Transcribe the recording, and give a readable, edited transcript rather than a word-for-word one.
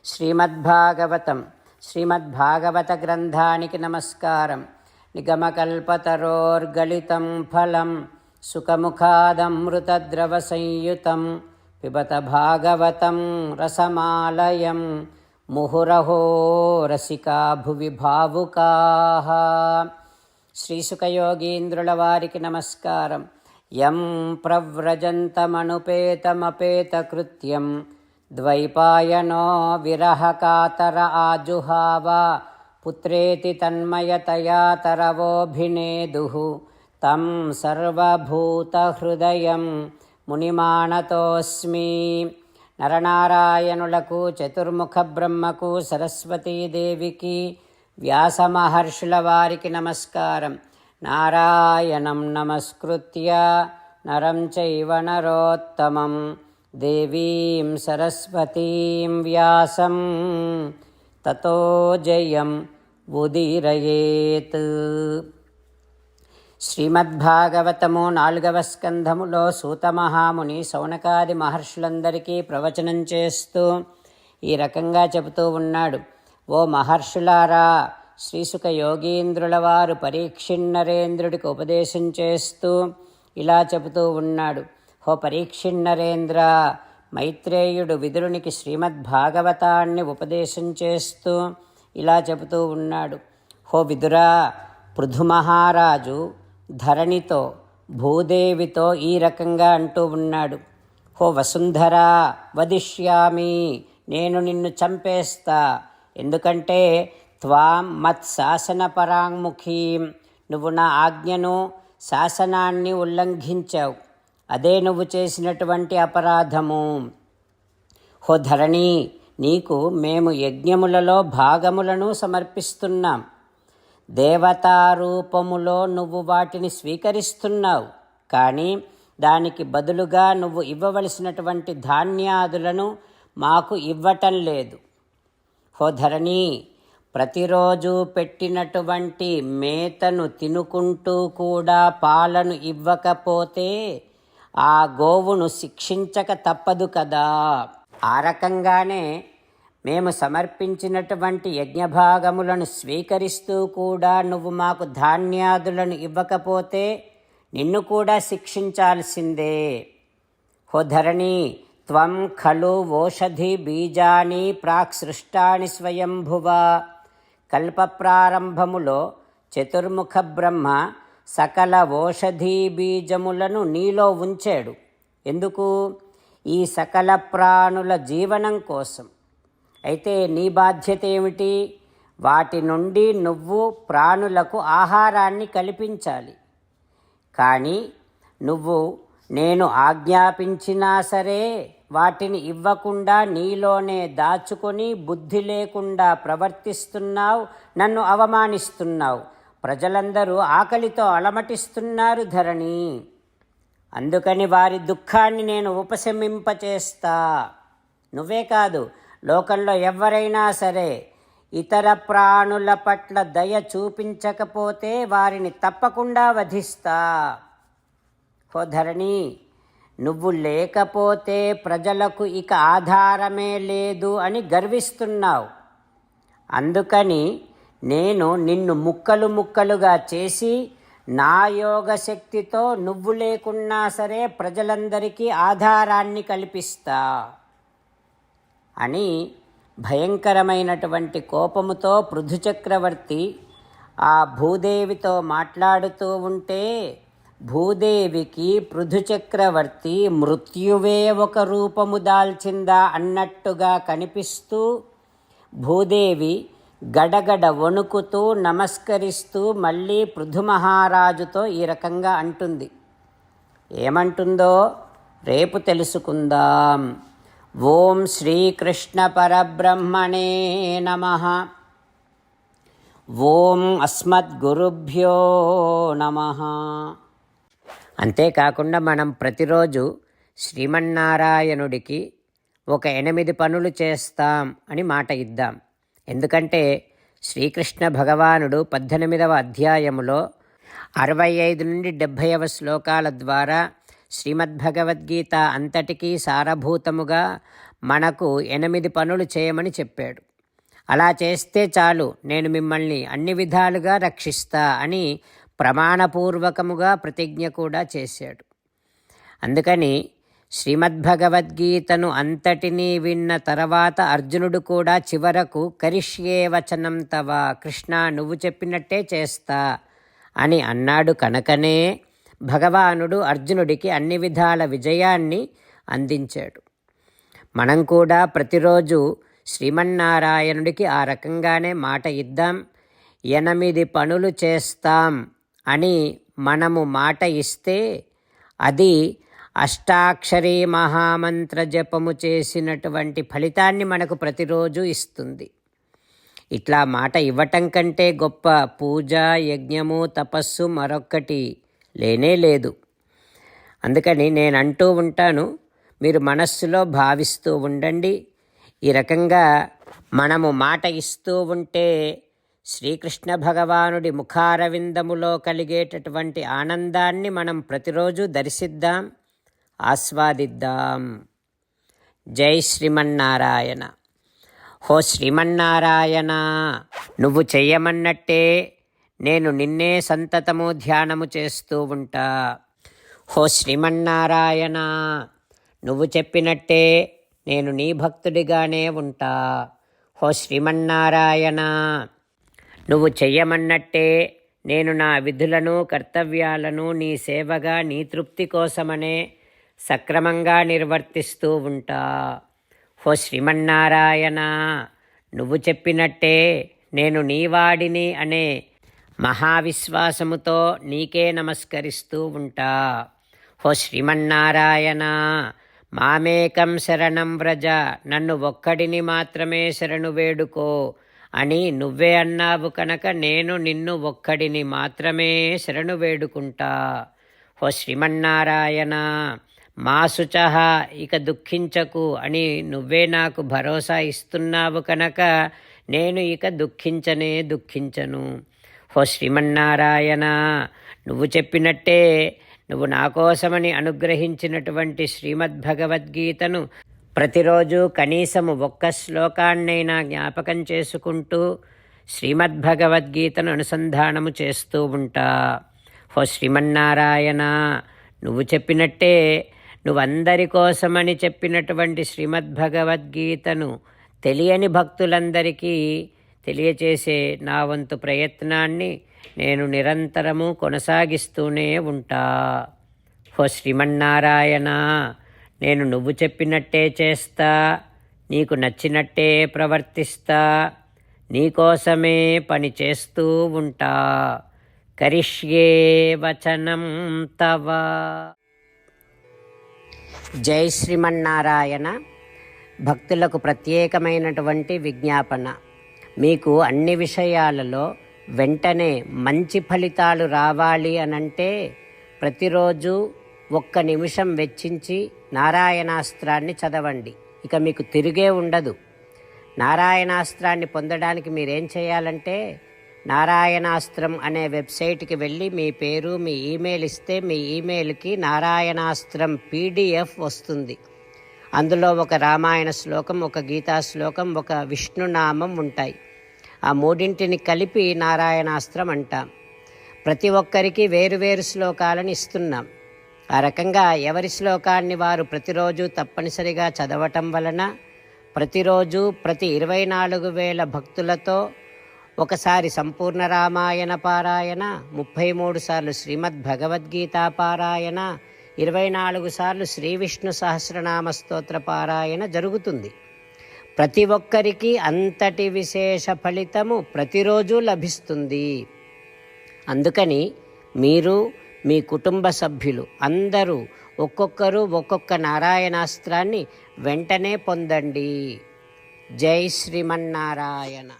శ్రీమద్భాగవతం శ్రీమద్భాగవత గ్రంథానికి నమస్కారం. నిగమకల్పతరోర్గళితం ఫలం సుఖముఖాదమృతద్రవ సంయుతం పిబత భాగవతం రసమాలయం ముహురహో రసికా భువి భావుకాః. శ్రీసుఖయోగీంద్రుల వారికి నమస్కారం. యం ప్రవ్రజంతమనుపేతమపేతకృత్యం ద్వైపాయనో విరహకాతర ఆజుహావ పుత్రేతి తన్మయతయా తరవోభినేదుః తం సర్వభూతహృదయం మునిమానతోస్మి. నరనారాయణులకు, చతుర్ముఖ బ్రహ్మకు, సరస్వతీదేవికి, వ్యాసమహర్షుల వారికి నమస్కారం. నారాయణం నమస్కృత్య నరం చైవ నరోత్తమం దేవీం సరస్వతీం వ్యాసం తతో జయం ఉదీరయేత్. శ్రీమద్భాగవతము 4వ స్కంధములో సూతమహాముని శౌనకాది మహర్షులందరికీ ప్రవచనం చేస్తూ ఈ రకంగా చెబుతూ ఉన్నాడు. ఓ మహర్షులారా, శ్రీసుఖ యోగీంద్రుల వారు పరీక్షిన్నరేంద్రుడికి ఉపదేశం చేస్తూ ఇలా చెబుతూ ఉన్నాడు. హో పరీక్షిన్నరేంద్ర, మైత్రేయుడు విదురునికి శ్రీమద్భాగవతాన్ని ఉపదేశం చేస్తూ ఇలా చెబుతూ ఉన్నాడు. హో విదురా, పృథుమహారాజు ధరణితో, భూదేవితో ఈ రకంగా అంటూ ఉన్నాడు. హో వసుంధరా, వదిష్యామి, నేను నిన్ను చంపేస్తా. ఎందుకంటే త్వాం మత్ శాసన పరాంముఖీం, నువ్వు నా ఆజ్ఞను, శాసనాన్ని ఉల్లంఘించావు. అదే నువ్వు చేసినటువంటి అపరాధము. హో ధరణి, నీకు మేము యజ్ఞములలో భాగములను సమర్పిస్తున్నాం. దేవతారూపములో నువ్వు వాటిని స్వీకరిస్తున్నావు, కానీ దానికి బదులుగా నువ్వు ఇవ్వవలసినటువంటి ధాన్యాదులను మాకు ఇవ్వటం లేదు. హో ధరణి, ప్రతిరోజు పెట్టినటువంటి మేతను తినుకుంటూ కూడా పాలను ఇవ్వకపోతే ఆ గోవును శిక్షించక తప్పదు కదా. ఆ రకంగానే మేము సమర్పించినటువంటి యజ్ఞభాగములను స్వీకరిస్తూ కూడా నువ్వు మాకు ధాన్యాదులను ఇవ్వకపోతే నిన్ను కూడా శిక్షించాల్సిందే. హో ధరణి, త్వం ఖలు ఓషధి బీజాని ప్రాక్ సృష్టాని స్వయంభువ. కల్ప ప్రారంభములో చతుర్ముఖ బ్రహ్మ సకల ఓషధీ బీజములను నీలో ఉంచాడు. ఎందుకు? ఈ సకల ప్రాణుల జీవనం కోసం. అయితే నీ బాధ్యత ఏమిటి? వాటి నుండి నువ్వు ప్రాణులకు ఆహారాన్ని కల్పించాలి. కానీ నువ్వు నేను ఆజ్ఞాపించినా సరే వాటిని ఇవ్వకుండా నీలోనే దాచుకొని బుద్ధి లేకుండా ప్రవర్తిస్తున్నావు, నన్ను అవమానిస్తున్నావు. ప్రజలందరూ ఆకలితో అలమటిస్తున్నారు ధరణి. అందుకని వారి దుఃఖాన్ని నేను ఉపశమింపచేస్తా. నువ్వే కాదు, లోకంలో ఎవరైనా సరే ఇతర ప్రాణుల పట్ల దయ చూపించకపోతే వారిని తప్పకుండా వధిస్తా. హో ధరణి, నువ్వు లేకపోతే ప్రజలకు ఇక ఆధారమే లేదు అని గర్విస్తున్నావు. అందుకని నేను నిన్ను ముక్కలు ముక్కలుగా చేసి నా యోగ శక్తితో నువ్వు లేకున్నా సరే ప్రజలందరికీ ఆధారాన్ని కల్పిస్తా అని భయంకరమైనటువంటి కోపముతో పృథుచక్రవర్తి ఆ భూదేవితో మాట్లాడుతూ ఉంటే భూదేవికి పృథుచక్రవర్తి మృత్యువే ఒక రూపము దాల్చిందా అన్నట్టుగా కనిపిస్తూ భూదేవి గడగడ వణుకుతూ నమస్కరిస్తూ మళ్ళీ పృథుమహారాజుతో ఈ రకంగా అంటుంది. ఏమంటుందో రేపు తెలుసుకుందాం. ఓం శ్రీకృష్ణ పరబ్రహ్మణే నమః. ఓం అస్మద్గురుభ్యో నమః. అంతేకాకుండా మనం ప్రతిరోజు శ్రీమన్నారాయణుడికి ఒక 8 పనులు చేస్తాం అని మాట ఇద్దాం. ఎందుకంటే శ్రీకృష్ణ భగవానుడు 18వ అధ్యాయములో 65 నుండి 70వ శ్లోకాల ద్వారా శ్రీమద్భగవద్గీత అంతటికీ సారభూతముగా మనకు 8 పనులు చేయమని చెప్పాడు. అలా చేస్తే చాలు, నేను మిమ్మల్ని అన్ని విధాలుగా రక్షిస్తా అని ప్రమాణపూర్వకముగా ప్రతిజ్ఞ కూడా చేశాడు. అందుకని శ్రీమద్భగవద్గీతను అంతటినీ విన్న తర్వాత అర్జునుడు కూడా చివరకు కరిష్యే వచనం తవ, కృష్ణ నువ్వు చెప్పినట్టే చేస్తా అని అన్నాడు. కనుకనే భగవానుడు అర్జునుడికి అన్ని విధాల విజయాన్ని అందించాడు. మనం కూడా ప్రతిరోజు శ్రీమన్నారాయణుడికి ఆ రకంగానే మాట ఇద్దాం. 8 పనులు చేస్తాం అని మనము మాట ఇస్తే అది అష్టాక్షరీ మహామంత్ర జపము చేసినటువంటి ఫలితాన్ని మనకు ప్రతిరోజు ఇస్తుంది. ఇట్లా మాట ఇవ్వటం కంటే గొప్ప పూజ, యజ్ఞము, తపస్సు మరొక్కటి లేనే లేదు. అందుకని నేను అంటూ ఉంటాను, మీరు మనస్సులో భావిస్తూ ఉండండి. ఈ రకంగా మనము మాట ఇస్తూ ఉంటే శ్రీకృష్ణ భగవానుడి ముఖారవిందములో కలిగేటటువంటి ఆనందాన్ని మనం ప్రతిరోజు దర్శిద్దాం, ఆస్వాదిద్దాం. జై శ్రీమన్నారాయణ. హో శ్రీమన్నారాయణ, నువ్వు చెయ్యమన్నట్టే నేను నిన్నే సంతతము ధ్యానము చేస్తూ ఉంటా. హో శ్రీమన్నారాయణ, నువ్వు చెప్పినట్టే నేను నీ భక్తుడిగానే ఉంటా. హో శ్రీమన్నారాయణ, నువ్వు చెయ్యమన్నట్టే నేను నా విధులను, కర్తవ్యాలను నీ సేవగా, నీ తృప్తి కోసమనే సక్రమంగా నిర్వర్తిస్తూ ఉంటా. హో శ్రీమన్నారాయణ, నువ్వు చెప్పినట్టే నేను నీవాడిని అనే మహావిశ్వాసముతో నీకే నమస్కరిస్తూ ఉంటా. హో శ్రీమన్నారాయణ, మామేకం శరణం వ్రజ, నన్ను ఒక్కడిని మాత్రమే శరణు వేడుకో అని నువ్వే అన్నావు కనుక నేను నిన్ను ఒక్కడిని మాత్రమే శరణు వేడుకుంటా. హో శ్రీమన్నారాయణ, మా శుచః, ఇక దుఃఖించకు అని నువ్వే నాకు భరోసా ఇస్తున్నావు కనుక నేను ఇక దుఃఖించను. హో శ్రీమన్నారాయణ, నువ్వు చెప్పినట్టే నువ్వు నా కోసమని అనుగ్రహించినటువంటి శ్రీమద్భగవద్గీతను ప్రతిరోజు కనీసము 1 శ్లోకాన్నైనా జ్ఞాపకం చేసుకుంటూ శ్రీమద్భగవద్గీతను అనుసంధానము చేస్తూ ఉంటా. హో శ్రీమన్నారాయణ, నువ్వు చెప్పినట్టే నువ్వందరి కోసమని చెప్పినటువంటి శ్రీమద్భగవద్గీతను తెలియని భక్తులందరికీ తెలియచేసే నా వంతు ప్రయత్నాన్ని నేను నిరంతరము కొనసాగిస్తూనే ఉంటా. హో శ్రీమన్నారాయణ, నేను నువ్వు చెప్పినట్టే చేస్తా, నీకు నచ్చినట్టే ప్రవర్తిస్తా, నీకోసమే పని చేస్తూ ఉంటా. కరిష్యే వచనం తవ. జై శ్రీమన్నారాయణ. భక్తులకు ప్రత్యేకమైనటువంటి విజ్ఞాపన. మీకు అన్ని విషయాలలో వెంటనే మంచి ఫలితాలు రావాలి అనంటే ప్రతిరోజు 1 నిమిషం వెచ్చించి నారాయణాస్త్రాన్ని చదవండి. ఇక మీకు తిరిగే ఉండదు. నారాయణాస్త్రాన్ని పొందడానికి మీరేం చేయాలంటే నారాయణాస్త్రం అనే వెబ్సైట్కి వెళ్ళి మీ పేరు, మీ ఈమెయిల్ ఇస్తే మీ ఈమెయిల్కి నారాయణాస్త్రం PDF వస్తుంది. అందులో ఒక రామాయణ శ్లోకం, ఒక గీతా శ్లోకం, ఒక విష్ణునామం ఉంటాయి. ఆ 3ంటిని కలిపి నారాయణాస్త్రం అంటాం. ప్రతి ఒక్కరికి వేరువేరు శ్లోకాలను ఇస్తున్నాం. ఆ రకంగా ఎవరి శ్లోకాన్ని వారు ప్రతిరోజు తప్పనిసరిగా చదవటం వలన ప్రతిరోజు ప్రతి 24,000 భక్తులతో ఒకసారి సంపూర్ణ రామాయణ పారాయణ, 33 సార్లు శ్రీమద్భగవద్గీత పారాయణ, 24 సార్లు శ్రీ విష్ణు సహస్రనామ స్తోత్ర పారాయణ జరుగుతుంది. ప్రతి ఒక్కరికి అంతటి విశేష ఫలితము ప్రతిరోజు లభిస్తుంది. అందుకని మీరు, మీ కుటుంబ సభ్యులు అందరూ ఒక్కొక్కరు ఒక్కొక్క నారాయణాస్త్రాన్ని వెంటనే పొందండి. జై శ్రీమన్నారాయణ.